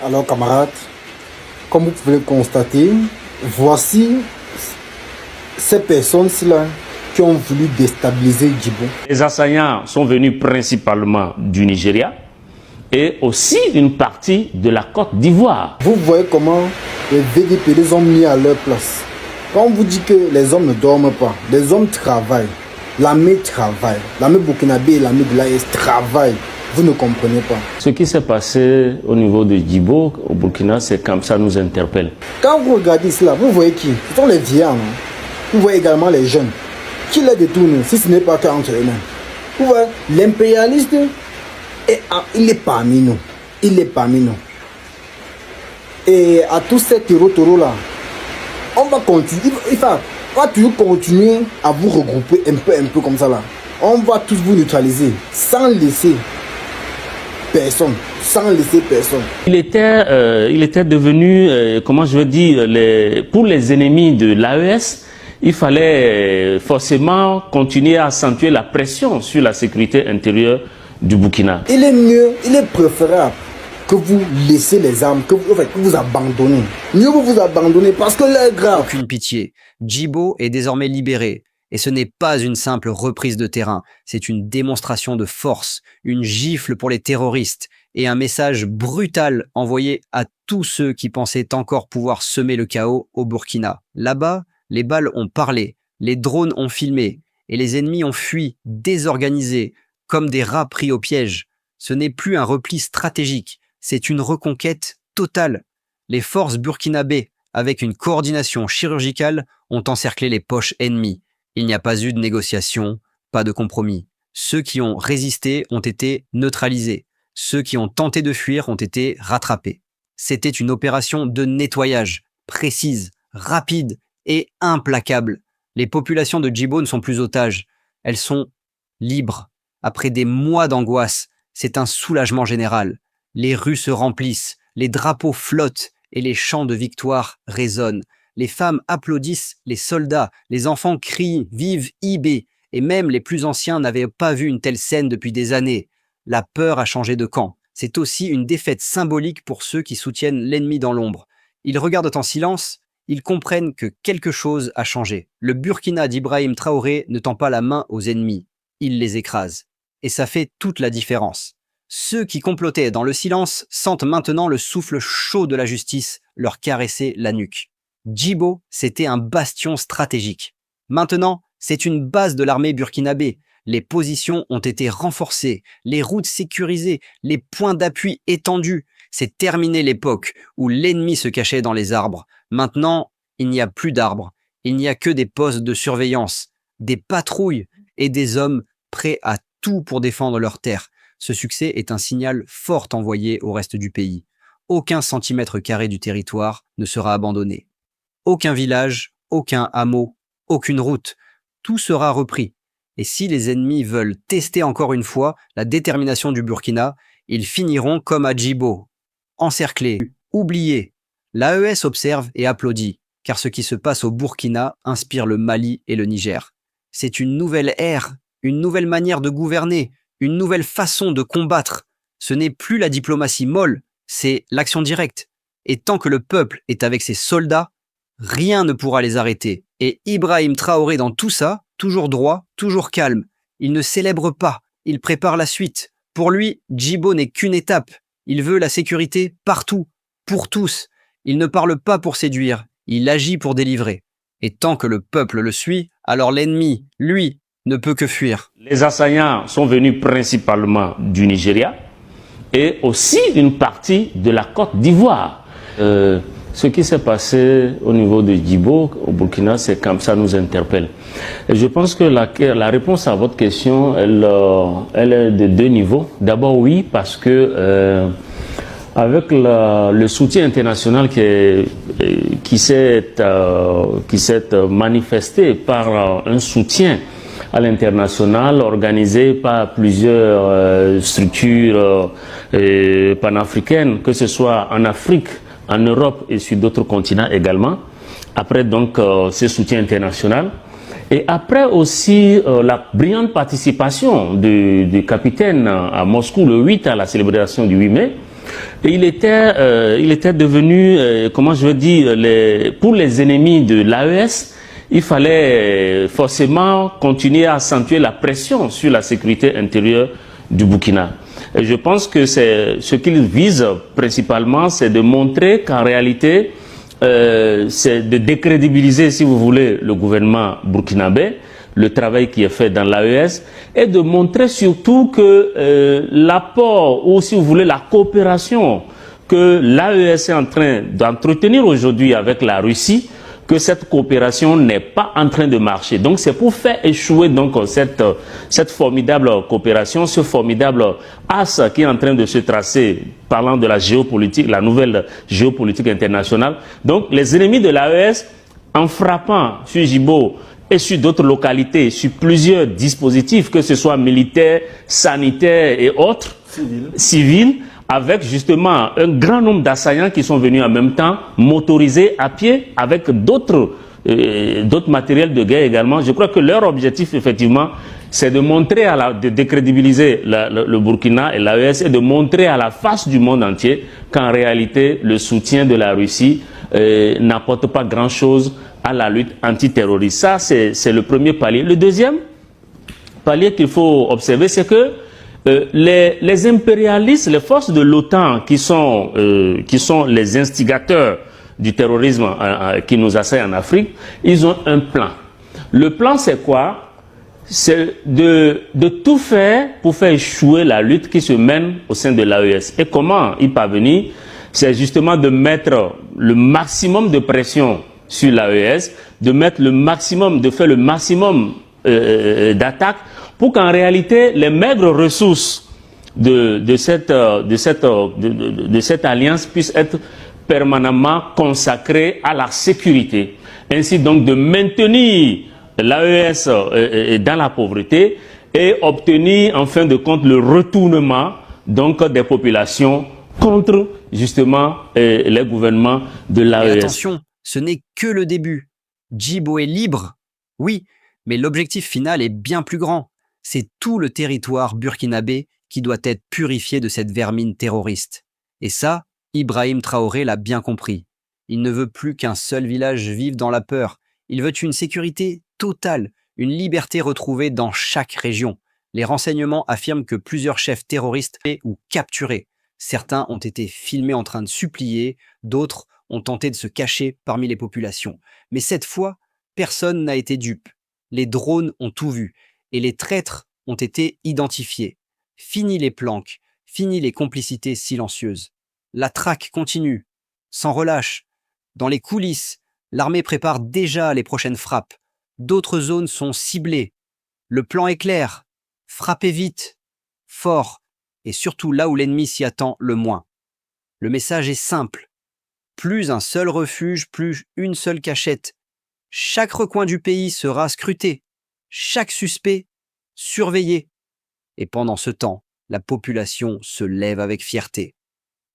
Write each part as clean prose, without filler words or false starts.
Alors camarades, comme vous pouvez le constater, voici ces personnes-là qui ont voulu déstabiliser Djibo. Les assaillants sont venus principalement du Nigeria et aussi d'une partie de la Côte d'Ivoire. Vous voyez comment les VDP les ont mis à leur place. Quand on vous dit que les hommes ne dorment pas, les hommes travaillent, l'armée travaille, l'armée burkinabé et l'armée de l'AES travaillent. Vous ne comprenez pas. Ce qui s'est passé au niveau de Djibo, au Burkina, c'est comme ça nous interpelle. Quand vous regardez cela, vous voyez qui? Ce sont les vieillards, non? Vous voyez également les jeunes. Qui les détourne si ce n'est pas qu'entre eux-mêmes? Vous voyez, l'impérialiste, il est parmi nous. Il est parmi nous. Et à tous ces taureaux-là, on va continuer. On va toujours continuer à vous regrouper un peu comme ça là. On va tous vous neutraliser sans laisser personne, Il était devenu, comment je veux dire, pour les ennemis de l'AES, il fallait forcément continuer à accentuer la pression sur la sécurité intérieure du Burkina. Il est mieux, il est préférable que vous laissez les armes, que vous abandonnez. Mieux vous abandonnez parce que l'heure est grave. Aucune pitié. Djibo est désormais libéré. Et ce n'est pas une simple reprise de terrain, c'est une démonstration de force, une gifle pour les terroristes et un message brutal envoyé à tous ceux qui pensaient encore pouvoir semer le chaos au Burkina. Là-bas, les balles ont parlé, les drones ont filmé et les ennemis ont fui, désorganisés, comme des rats pris au piège. Ce n'est plus un repli stratégique, c'est une reconquête totale. Les forces burkinabées, avec une coordination chirurgicale, ont encerclé les poches ennemies. Il n'y a pas eu de négociation, pas de compromis. Ceux qui ont résisté ont été neutralisés. Ceux qui ont tenté de fuir ont été rattrapés. C'était une opération de nettoyage, précise, rapide et implacable. Les populations de Djibo ne sont plus otages. Elles sont libres. Après des mois d'angoisse, c'est un soulagement général. Les rues se remplissent, les drapeaux flottent et les chants de victoire résonnent. Les femmes applaudissent les soldats, les enfants crient « Vive IB !» et même les plus anciens n'avaient pas vu une telle scène depuis des années. La peur a changé de camp. C'est aussi une défaite symbolique pour ceux qui soutiennent l'ennemi dans l'ombre. Ils regardent en silence, ils comprennent que quelque chose a changé. Le Burkina d'Ibrahim Traoré ne tend pas la main aux ennemis, il les écrase. Et ça fait toute la différence. Ceux qui complotaient dans le silence sentent maintenant le souffle chaud de la justice leur caresser la nuque. Djibo, c'était un bastion stratégique. Maintenant, c'est une base de l'armée burkinabé. Les positions ont été renforcées, les routes sécurisées, les points d'appui étendus. C'est terminé l'époque où l'ennemi se cachait dans les arbres. Maintenant, il n'y a plus d'arbres. Il n'y a que des postes de surveillance, des patrouilles et des hommes prêts à tout pour défendre leur terre. Ce succès est un signal fort envoyé au reste du pays. Aucun centimètre carré du territoire ne sera abandonné. Aucun village, aucun hameau, aucune route. Tout sera repris. Et si les ennemis veulent tester encore une fois la détermination du Burkina, ils finiront comme à Djibo. Encerclés, oubliés. L'AES observe et applaudit, car ce qui se passe au Burkina inspire le Mali et le Niger. C'est une nouvelle ère, une nouvelle manière de gouverner, une nouvelle façon de combattre. Ce n'est plus la diplomatie molle, c'est l'action directe. Et tant que le peuple est avec ses soldats, rien ne pourra les arrêter. Et Ibrahim Traoré dans tout ça, toujours droit, toujours calme. Il ne célèbre pas, il prépare la suite. Pour lui, Djibo n'est qu'une étape. Il veut la sécurité partout, pour tous. Il ne parle pas pour séduire, il agit pour délivrer. Et tant que le peuple le suit, alors l'ennemi, lui, ne peut que fuir. Les assaillants sont venus principalement du Nigeria et aussi d'une partie de la Côte d'Ivoire. Ce qui s'est passé au niveau de Djibo, au Burkina, c'est comme ça nous interpelle. Et je pense que la réponse à votre question, elle est de deux niveaux. D'abord, oui, parce que avec le soutien international qui s'est manifesté par un soutien à l'international organisé par plusieurs structures panafricaines, que ce soit en Afrique, en Europe et sur d'autres continents également. Après donc ce soutien international et après aussi la brillante participation du capitaine à Moscou le 8 à la célébration du 8 mai, Et il était devenu, comment je veux dire, pour les ennemis de l'AES, il fallait forcément continuer à accentuer la pression sur la sécurité intérieure du Burkina. Et je pense que c'est ce qu'il vise principalement, c'est de montrer qu'en réalité, c'est de décrédibiliser, si vous voulez, le gouvernement burkinabé, le travail qui est fait dans l'AES, et de montrer surtout que l'apport, ou si vous voulez, la coopération que l'AES est en train d'entretenir aujourd'hui avec la Russie, que cette coopération n'est pas en train de marcher. Donc c'est pour faire échouer donc cette formidable coopération, ce formidable axe qui est en train de se tracer, parlant de la géopolitique, la nouvelle géopolitique internationale. Donc les ennemis de l'AES, en frappant sur Djibo et sur d'autres localités, sur plusieurs dispositifs, que ce soit militaires, sanitaires et autres, civils, avec justement un grand nombre d'assaillants qui sont venus en même temps, motorisés à pied, avec d'autres matériels de guerre également. Je crois que leur objectif, effectivement, c'est de montrer, de décrédibiliser le Burkina et l'AES et de montrer à la face du monde entier qu'en réalité, le soutien de la Russie n'apporte pas grand-chose à la lutte antiterroriste. Ça, c'est le premier palier. Le deuxième palier qu'il faut observer, c'est que les impérialistes, les forces de l'OTAN qui sont les instigateurs du terrorisme qui nous assaille en Afrique, ils ont un plan. Le plan, c'est quoi? C'est de tout faire pour faire échouer la lutte qui se mène au sein de l'AES. Et comment y parvenir? C'est justement de mettre le maximum de pression sur l'AES, de faire le maximum d'attaques pour qu'en réalité les maigres ressources de cette alliance puissent être permanemment consacrées à la sécurité. Ainsi donc de maintenir l'AES dans la pauvreté et obtenir en fin de compte le retournement donc des populations contre justement les gouvernements de l'AES. Attention, ce n'est que le début. Djibo est libre, oui, mais l'objectif final est bien plus grand. C'est tout le territoire burkinabé qui doit être purifié de cette vermine terroriste. Et ça, Ibrahim Traoré l'a bien compris. Il ne veut plus qu'un seul village vive dans la peur. Il veut une sécurité totale, une liberté retrouvée dans chaque région. Les renseignements affirment que plusieurs chefs terroristes ou capturés. Certains ont été filmés en train de supplier, d'autres ont tenté de se cacher parmi les populations. Mais cette fois, personne n'a été dupe. Les drones ont tout vu et les traîtres ont été identifiés. Fini les planques, fini les complicités silencieuses. La traque continue, sans relâche. Dans les coulisses, l'armée prépare déjà les prochaines frappes. D'autres zones sont ciblées. Le plan est clair. Frappez vite, fort, et surtout là où l'ennemi s'y attend le moins. Le message est simple. Plus un seul refuge, plus une seule cachette. Chaque recoin du pays sera scruté. Chaque suspect surveillé. Et pendant ce temps, la population se lève avec fierté.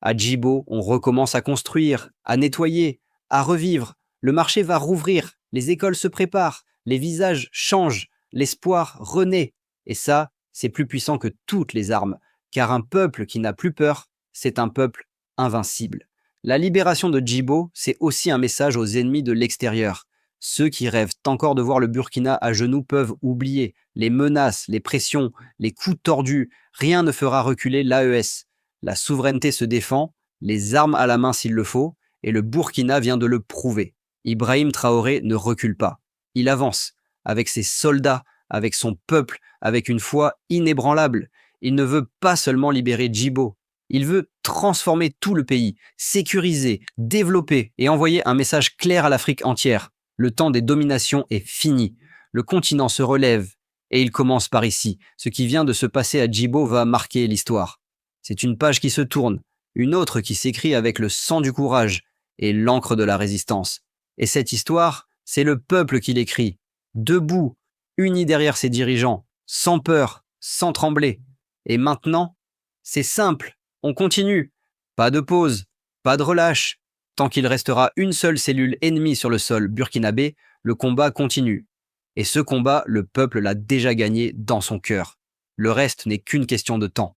À Djibo, on recommence à construire, à nettoyer, à revivre. Le marché va rouvrir, les écoles se préparent, les visages changent, l'espoir renaît. Et ça, c'est plus puissant que toutes les armes, car un peuple qui n'a plus peur, c'est un peuple invincible. La libération de Djibo, c'est aussi un message aux ennemis de l'extérieur. Ceux qui rêvent encore de voir le Burkina à genoux peuvent oublier les menaces, les pressions, les coups tordus. Rien ne fera reculer l'AES. La souveraineté se défend, les armes à la main s'il le faut, et le Burkina vient de le prouver. Ibrahim Traoré ne recule pas. Il avance, avec ses soldats, avec son peuple, avec une foi inébranlable. Il ne veut pas seulement libérer Djibo. Il veut transformer tout le pays, sécuriser, développer et envoyer un message clair à l'Afrique entière. Le temps des dominations est fini. Le continent se relève. Et il commence par ici. Ce qui vient de se passer à Djibo va marquer l'histoire. C'est une page qui se tourne, une autre qui s'écrit avec le sang du courage et l'encre de la résistance. Et cette histoire, c'est le peuple qui l'écrit, debout, uni derrière ses dirigeants, sans peur, sans trembler. Et maintenant, c'est simple, on continue. Pas de pause, pas de relâche. Tant qu'il restera une seule cellule ennemie sur le sol burkinabé, le combat continue. Et ce combat, le peuple l'a déjà gagné dans son cœur. Le reste n'est qu'une question de temps.